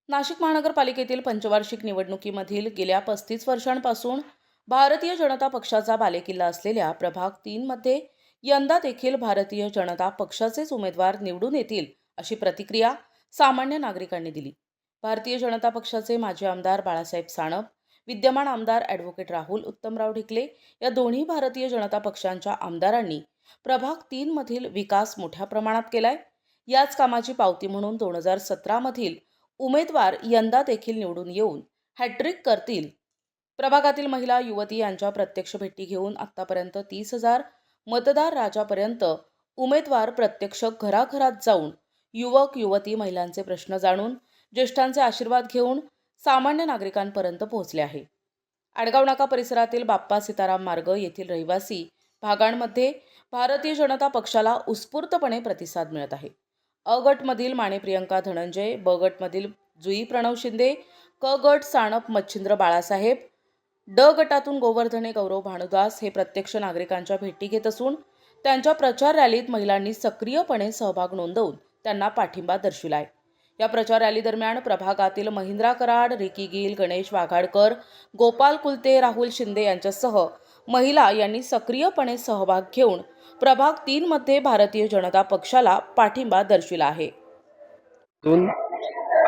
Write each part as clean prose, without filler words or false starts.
नाशिक महानगरपालिकेतील पंचवार्षिक निवडणुकीमधील गेल्या 35 वर्षांपासून भारतीय जनता पक्षाचा बालेकिल्ला असलेल्या प्रभाग 3 मध्ये यंदा देखील भारतीय जनता पक्षाचेच उमेदवार निवडून येतील अशी प्रतिक्रिया सामान्य नागरिकांनी दिली। भारतीय जनता पक्षाचे माजी आमदार बाळासाहेब सानप, विद्यमान आमदार ॲडव्होकेट राहुल उत्तमराव ढिकले या दोन्ही भारतीय जनता पक्षांच्या आमदारांनी प्रभाग 3 मधील विकास मोठ्या प्रमाणात केलाय। याच कामाची पावती म्हणून 2017 मधील उमेदवार यंदा देखील निवडून येऊन हॅट्रिक करतील। प्रभागातील महिला युवती यांच्या प्रत्यक्ष भेटी घेऊन आतापर्यंत 30,000 मतदार राजापर्यंत उमेदवार प्रत्यक्ष घराघरात जाऊन युवक युवती महिलांचे प्रश्न जाणून ज्येष्ठांचे आशीर्वाद घेऊन सामान्य नागरिकांपर्यंत पोहोचले आहे। आडगाव नाका परिसरातील बाप्पा सीताराम मार्ग येथील रहिवासी भागांमध्ये भारतीय जनता पक्षाला उत्स्फूर्तपणे प्रतिसाद मिळत आहे। अ गटमधील माने प्रियंका धनंजय, ब गटमधील जुई प्रणव शिंदे, क गट सानप मच्छिंद्र बाळासाहेब, ड गटातून गोवर्धने गौरव भानुदास हे प्रत्यक्ष नागरिकांच्या भेटी घेत असून त्यांच्या प्रचार रॅलीत महिलांनी सक्रियपणे सहभाग नोंदवून त्यांना पाठिंबा दर्शविलाय। या प्रचार रॅली दरम्यान प्रभागातील महिंद्रा कराड, रिकी गिल, गणेश वाघाडकर, गोपाल कुलते, राहुल शिंदे यांच्यासह महिला यांनी सक्रियपणे सहभाग घेऊन प्रभाग 3 मध्ये भारतीय जनता पक्षाला पाठिंबा दर्शविला आहे।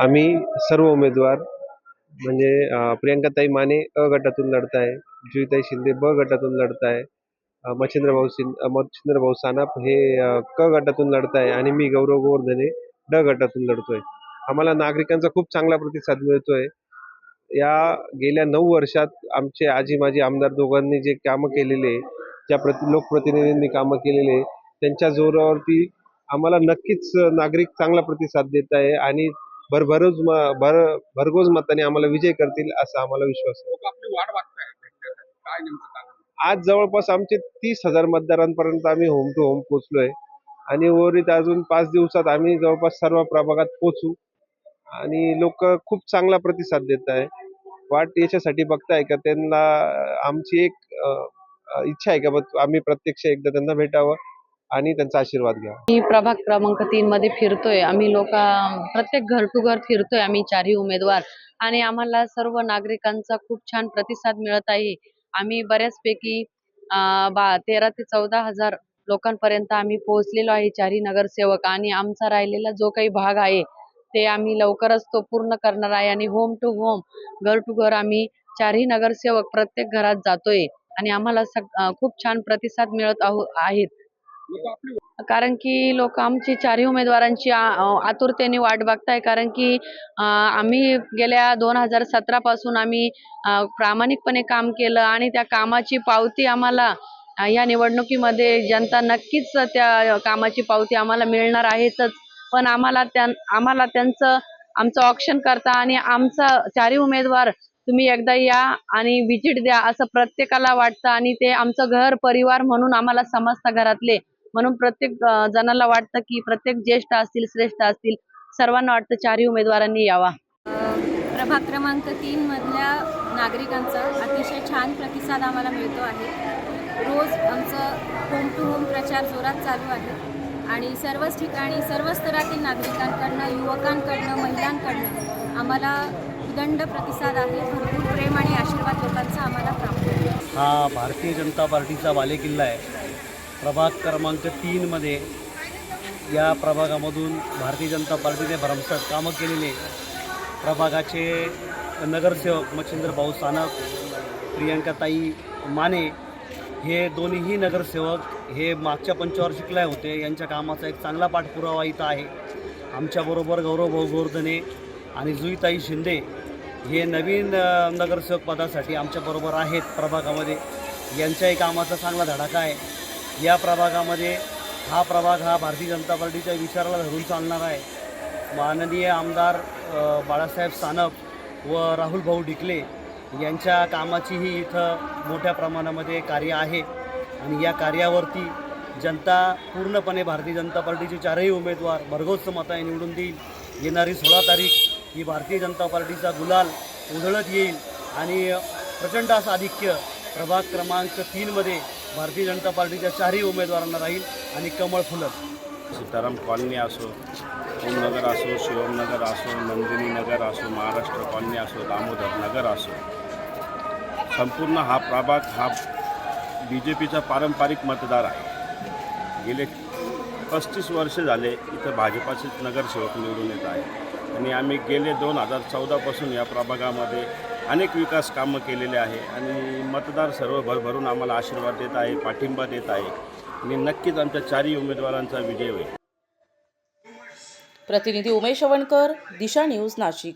आम्ही सर्व उमेदवार म्हणजे प्रियंकाताई माने अ गटातून लढत आहे, जुईताई शिंदे ब गटातून लढत आहे, मच्छिंद्र भाऊ सानप हे क गटातून लढत आहे आणि मी गौरव गोवर्धने ड गटातून लढतोय। आम्हाला नागरिकांचा खूप चांगला प्रतिसाद मिळतोय। या गेल्या 9 वर्षात आमचे आजी माजी आमदार दोघांनी जे कामं केलेले, ज्या लोकप्रतिनिधींनी कामं केलेले, त्यांच्या जोरावरती आम्हाला नक्कीच नागरिक चांगला प्रतिसाद देत आहे आणि भरघोस मताने आम्हाला विजय करतील असा आम्हाला विश्वास आहे। आपली वाट बघताय काय नेमकं कारण? आज जवळपास आमचे 30,000 मतदारांपर्यंत आम्ही होम टू होम पोहोचलोय आणि उर्वरित अजून 5 दिवसात आम्ही जवळपास सर्व प्रभागात पोहोचू आणि लोक खूप चांगला प्रतिसाद देत आहे। वाट याच्यासाठी बघताय का त्यांना आमची एक इच्छा आहे का आम्ही प्रत्यक्ष एकदा त्यांना भेटावं आणि त्यांचा आशीर्वाद घ्यावा। मी प्रभाग क्रमांक 3 मध्ये फिरतोय। आम्ही प्रत्येक घर टू घर फिरतोय आम्ही चारही उमेदवार आणि आम्हाला सर्व नागरिकांचा खूप छान प्रतिसाद मिळत आहे। आम्ही बऱ्याचपैकी 13 ते 14,000 लोकांपर्यंत आम्ही पोहोचलेलो आहे चारही नगरसेवक आणि आमचा राहिलेला जो काही भाग आहे ते आम्ही लवकरच तो पूर्ण करणार आहे आणि होम टू होम घर टू घर आम्ही चारही नगरसेवक प्रत्येक घरात जातोय आणि आम्हाला खूप छान प्रतिसाद मिळत आहेत। कारण की लोक आमची चारही उमेदवारांची आतुरतेने वाट बघताय। कारण की आम्ही गेल्या 2017 पासून आम्ही प्रामाणिकपणे काम केलं आणि त्या कामाची पावती आम्हाला या निवडणुकीमध्ये जनता नक्कीच त्या कामाची पावती आम्हाला मिळणार आहेतच। पण आम्हाला त्यांचं आमचं ऑक्शन करता आणि आमचा चारही उमेदवार तुम्ही एकदा या आणि विजिट द्या असं प्रत्येकाला वाटतं आणि ते आमचं घर परिवार म्हणून आम्हाला समजतं घरातले। म्हणून प्रत्येक जणाला वाटतं की प्रत्येक ज्येष्ठ असतील श्रेष्ठ असतील सर्वांना वाटतं चारही उमेदवारांनी यावा। प्रभाग क्रमांक 3 मधल्या नागरिकांचा अतिशय छान प्रतिसाद आम्हाला मिळतो आहे। रोज आमचं होम टू होम प्रचार जोरात चालू आहे आणि सर्वच ठिकाणी सर्व स्तरातील नागरिकांकडनं, युवकांकडनं, महिलांकडनं आम्हाला उदंड प्रतिसाद आहे। भरपूर प्रेम आणि आशीर्वाद लोकांचा आम्हाला प्राप्त होतो। हा भारतीय जनता पार्टीचा बालेकिल्ला आहे। प्रभाग क्रमांक 3 मध्ये या प्रभागामधून भारतीय जनता पार्टीने भरमसाठ कामं केलेले प्रभागाचे नगरसेवक मच्छिंद्र भाऊ सानप, प्रियंकाताई माने हे दोन्हीही नगरसेवक हे मागच्या पंचवार्षिकला होते। यांच्या कामाचा एक चांगला पाठपुरावा इथं आहे। आमच्याबरोबर गौरव भाऊ गोवर्धने आणि जुईताई शिंदे हे नवीन नगरसेवक पदासाठी आमच्याबरोबर आहेत प्रभागामध्ये। यांच्याही कामाचा चांगला धडाका आहे। या प्रभागामध्ये हा प्रभाग हा भारतीय जनता पार्टीच्या विचाराला धरून चालणार आहे। माननीय आमदार बाळासाहेब सानप व राहुल भाऊ ढिकले यांच्या कामाचीही इथं मोठ्या प्रमाणामध्ये कार्य आहे आणि या कार्यावरती जनता पूर्णपणे भारतीय जनता पार्टीचे चारही उमेदवार भरघोस मताने निवडून देईल। येणारी 16 तारीख ही भारतीय जनता पार्टीचा गुलाल उधळत येईल आणि प्रचंड असं आधिक्य प्रभाग क्रमांक 3 मध्ये भारतीय जनता पार्टीच्या चारही उमेदवारांना राहील आणि कमळ फुलत। सीताराम कॉलनी असो, ओमनगर असो, शिवमनगर असो, नंदिनी नगर असो, महाराष्ट्र कॉलनी असो, दामोदर नगर असो, संपूर्ण हा प्रभाग हा BJPचा पारंपरिक मतदार आहे. गेले 35 वर्ष झाले इथं भाजपाचेच नगरसेवक निवडून येत आहे आणि आम्ही गेले 2014पासून या प्रभागामध्ये अनेक विकास कामं केलेले आहे आणि मतदार सर्व भरभरून आम्हाला आशीर्वाद देत आहे, पाठिंबा देत आहे आणि नक्कीच आमच्या चारही उमेदवारांचा विजय होईल. प्रतिनिधी उमेश अवणकर, दिशा न्यूज, नाशिक.